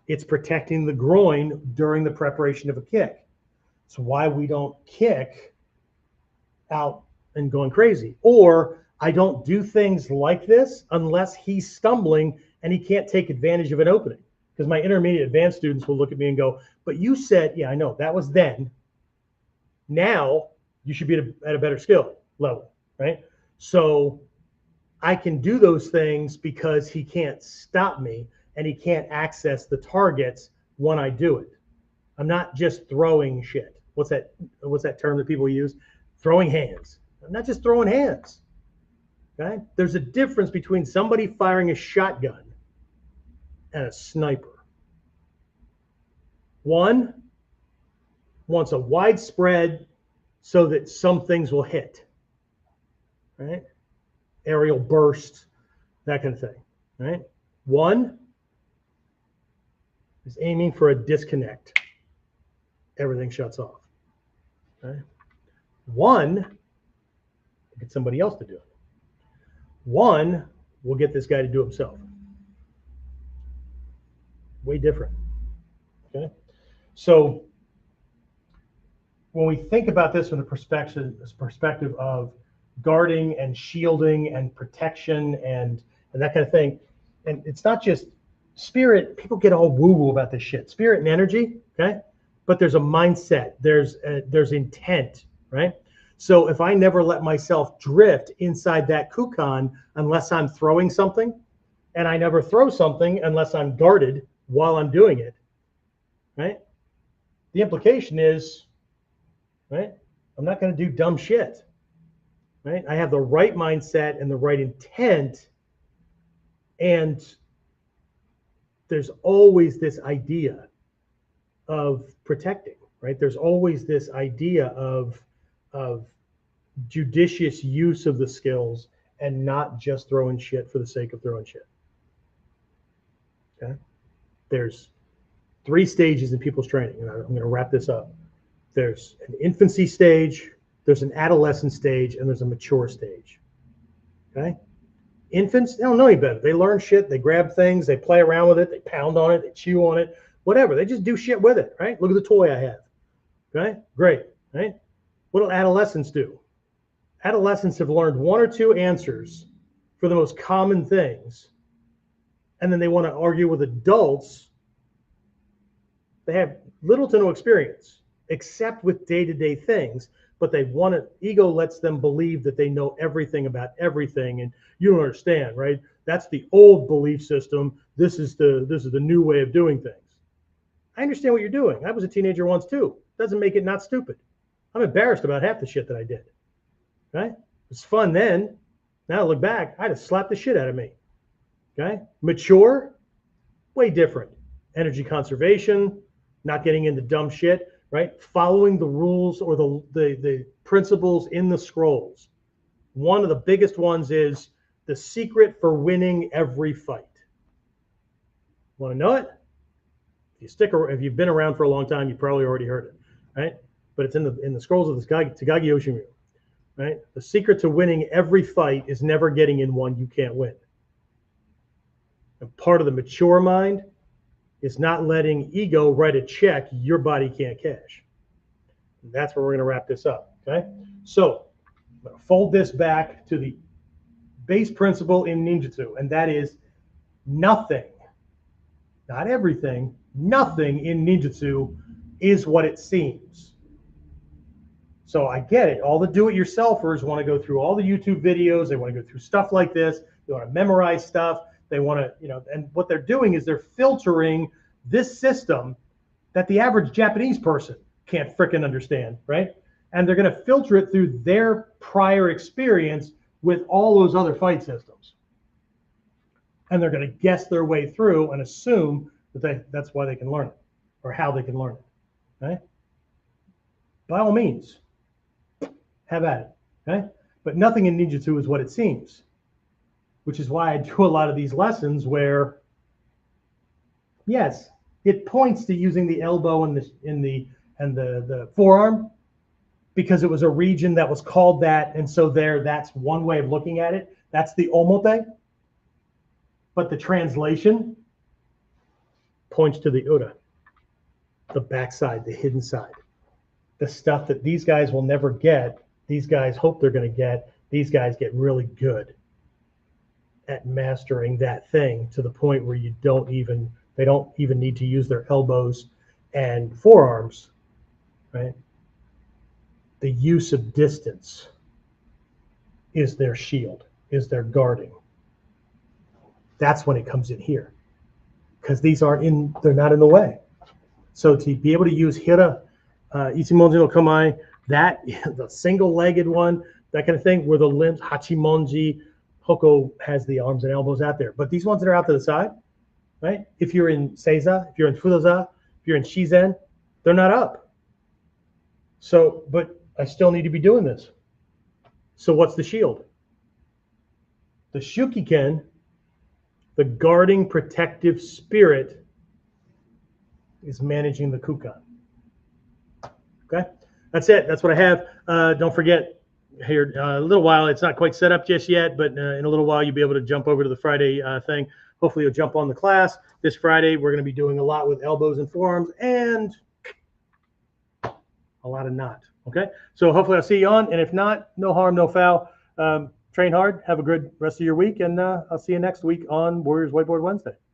[SPEAKER 1] it's protecting the groin during the preparation of a kick. It's why we don't kick out and going crazy. Or I don't do things like this unless he's stumbling and he can't take advantage of an opening. Because my intermediate advanced students will look at me and go, but you said, yeah, I know, that was then. Now you should be at a better skill level, right? So I can do those things because he can't stop me and he can't access the targets when I do it. I'm not just throwing shit. What's that term that people use? Throwing hands. I'm not just throwing hands. Okay? There's a difference between somebody firing a shotgun and a sniper. One wants a widespread so that some things will hit. Right? Aerial burst, that kind of thing. Right? One is aiming for a disconnect. Everything shuts off. Okay? One, get somebody else to do it. One will get this guy to do it himself. Way different. Okay? So when we think about this from the perspective of guarding and shielding and protection and that kind of thing, and it's not just spirit. People get all woo-woo about this shit. Spirit and energy, okay? But there's a mindset. There's intent, right? So if I never let myself drift inside that kukan unless I'm throwing something, and I never throw something unless I'm guarded while I'm doing it, right? The implication is, right, I'm not going to do dumb shit, right? I have the right mindset and the right intent, and there's always this idea of protecting, right? There's always this idea of judicious use of the skills and not just throwing shit for the sake of throwing shit. Okay? There's 3 stages in people's training, and I'm going to wrap this up. There's an infancy stage, there's an adolescent stage, and there's a mature stage. Okay? Infants, they don't know any better. They learn shit, they grab things, they play around with it, they pound on it, they chew on it, whatever. They just do shit with it, right? Look at the toy I have. Okay? Great, right? What do adolescents do? Adolescents have learned 1 or 2 answers for the most common things, and then they want to argue with adults. They have little to no experience, except with day-to-day things, but they want to, ego lets them believe that they know everything about everything, and you don't understand, right? That's the old belief system. This is the new way of doing things. I understand what you're doing. I was a teenager once too. Doesn't make it not stupid. I'm embarrassed about half the shit that I did. Okay? It's fun then. Now I look back, I'd have slapped the shit out of me. Okay? Mature, way different. Energy conservation, not getting into dumb shit, right? Following the rules or the principles in the scrolls. One of the biggest ones is the secret for winning every fight. Want to know it? If you've been around for a long time, you probably already heard it, right? But it's in the scrolls of the Takagi Yoshimura, right? The secret to winning every fight is never getting in one you can't win. And part of the mature mind is not letting ego write a check your body can't cash. And that's where we're going to wrap this up, okay? So I'm going to fold this back to the base principle in ninjutsu, and that is nothing, not everything, nothing in ninjutsu is what it seems. So I get it. All the do-it-yourselfers want to go through all the YouTube videos. They want to go through stuff like this. They want to memorize stuff. They want to, and what they're doing is they're filtering this system that the average Japanese person can't frickin' understand, right? And they're going to filter it through their prior experience with all those other fight systems. And they're going to guess their way through and assume that that's why they can learn it or how they can learn it, right? By all means, have at it, okay? But nothing in ninjutsu is what it seems, which is why I do a lot of these lessons where, yes, it points to using the elbow and the forearm because it was a region that was called that, and so that's one way of looking at it. That's the omote. But the translation points to the ura, the backside, the hidden side, the stuff that these guys will never get. These guys hope they're going to get. These guys get really good at mastering that thing to the point where they don't even need to use their elbows and forearms, right? The use of distance is their shield. is their guarding. That's when it comes in here, because these aren't in, they're not in the way. So to be able to use hira, ichimonji no kamae, that the single-legged one, that kind of thing, where the limbs, hachimonji, hoko has the arms and elbows out there. But these ones that are out to the side, right? If you're in seiza, if you're in fudoza, if you're in shizen, they're not up. So, but I still need to be doing this. So what's the shield? The Shuki-Ken, the guarding protective spirit, is managing the kukan. Okay, that's it. That's what I have. Don't forget, here a little while, it's not quite set up just yet, but in a little while you'll be able to jump over to the Friday thing. Hopefully you'll jump on the class. This Friday we're going to be doing a lot with elbows and forearms and a lot of not. Okay, so hopefully I'll see you on, and if not, no harm, no foul. Train hard, have a good rest of your week, and I'll see you next week on Warriors Whiteboard Wednesday.